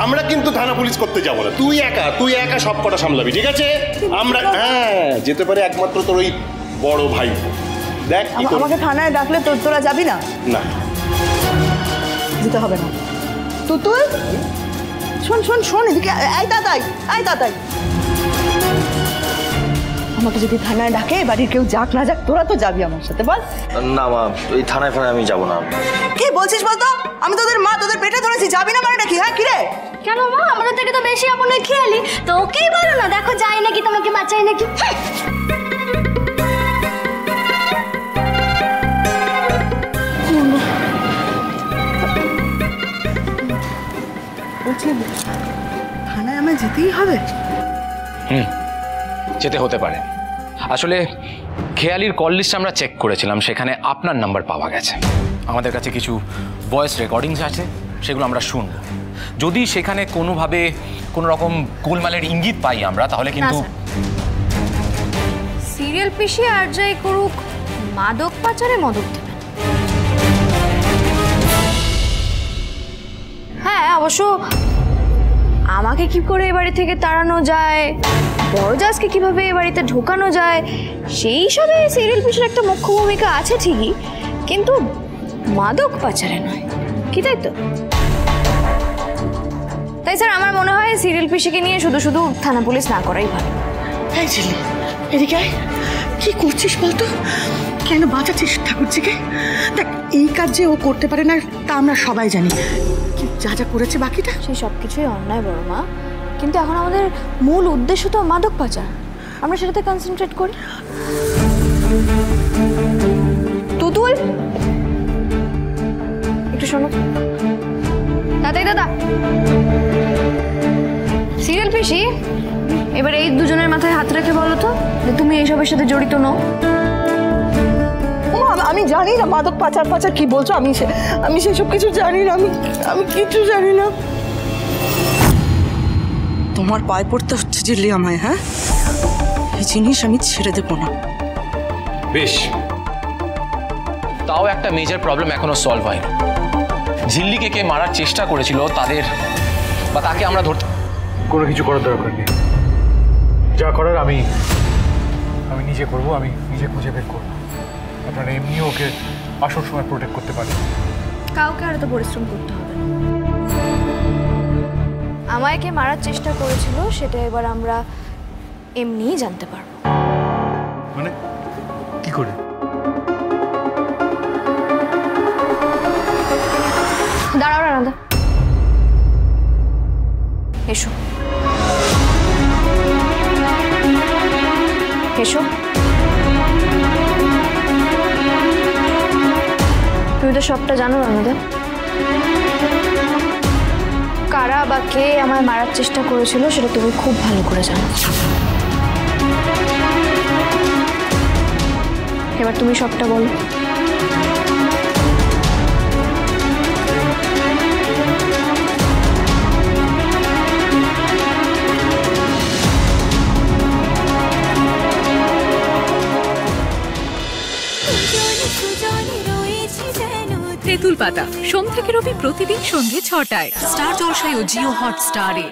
আমরা কিন্তু থানা পুলিশ করতে যাব না, তুই একা সব কটা সামলাবি, ঠিক আছে? আমরা যেতে পারে একমাত্র তোর ওই বড় ভাই। দেখ আমাকে থানায় ডাকলে তোরা যাবি না? না, যেতে হবে না। তুতুল শোন এদিকে আয় তাতাই। আমাকে যদি থানায় ডাকে, বাড়ির কেউ যাক না যাক, তোরা তো যাবি আমার সাথে, বল। না মা, ওই থানায় আমি যাব না। কি বলছিস বলতো? আমি তোদের মা, তোদের পেটে ধরেছি, যাবি না মানে নাকি? হ্যাঁ কি রে? কেন মা, আমাদের থেকে তো বেশি আপন খেয়ালি, তো ওকেই বলো না, দেখো যায় নাকি তোমাকে বাঁচায় নাকি। বলছি থানায় আমায় যেতেই হবে? যেতে হতে পারে। আসলে খেয়ালির কল লিস্ট আমরা চেক করেছিলাম, সেখানে আপনার নাম্বার পাওয়া গেছে। আমাদের কাছে কিছু ভয়েস রেকর্ডিংস আছে, সেগুলো আমরা শুনব। যদি সেখানে কোনোভাবে কোনো রকম গোলমালের ইঙ্গিত পাই আমরা, তাহলে কিন্তু সিরিয়াল পিসি আর যাই করুক, মাদক পাচারে মদক দেবেন। হ্যাঁ অবশ্য আমাকে কি করে এ বাড়ি থেকে তাড়ানো যায়, বড়জাজকে কিভাবে এ বাড়িতে ঢোকানো যায়, সেই সবে সিরিয়াল পিসির একটা মুখ্য ভূমিকা আছে ঠিকই, কিন্তু মাদক পাচারে নয়, কি তাই তো? তাই স্যার আমার মনে হয় সিরিয়াল পিসিকে নিয়ে শুধু থানা পুলিশ না করাই ভালো। এই ঝিলি, এদিকে আয়। কি করছিস বলতো? কেন বাঁচাচ্ছিস ঠাকুরজিকে? দেখ, এই কাজ যে ও করতে পারে না তা আমরা সবাই জানি, যা করেছে বাকিটা সেই সব কিছুই অন্যায় বড় মা, কিন্তু এখন আমাদের মূল উদ্দেশ্য তো মাদক পাচার, আমরা সেটাতে কনসেন্ট্রেট করি। তুতুল একটু শোনো। দাদা সিরিয়াল পিসি, এবার এই দুজনের মাথায় হাত রেখে বলো তো যে তুমি এইসবের সাথে জড়িত নও। আমি জানি না মাদক পাচার কি বলছো, আমি সেসব কিছু জানি না, আমি কিছু জানি না। তোমার পায়ে পড়তে হচ্ছে ঝিল্লি আমায়, হ্যাঁ? এই জিনিস আমি ছেড়ে দেবো না। বেশ, তাও একটা মেজর প্রবলেম এখনো সলভ হয়নি। ঝিল্লিকে কে মারার চেষ্টা করেছিল তাদের বা তাকে আমরা ধরতে কোনো কিছু করার দরকার নেই। যা করার আমি নিজে করব, আমি নিজে খুঁজে বের করবো। আপনারা এমনি ওকে আসল সময় প্রোটেক্ট করতে পারেন। কাউকে আর তো পরিশ্রম করতে হবে না। আমায় কে মারার চেষ্টা করেছিল সেটা এবার আমরা এমনিই জানতে পারবো। মানে কি করে? দাঁড়াও রানাদা, এসো তুমি তো সবটা জানো রানাদা। কারা বা কে আমায় মারার চেষ্টা করেছিল সেটা তুমি খুব ভালো করে জানো। এবার তুমি সবটা বলো। তেঁতুল পাতা সোম থেকে রবি প্রতিদিন সন্ধ্যে ৬টায় স্টার জলসায় ও জিও হটস্টারে।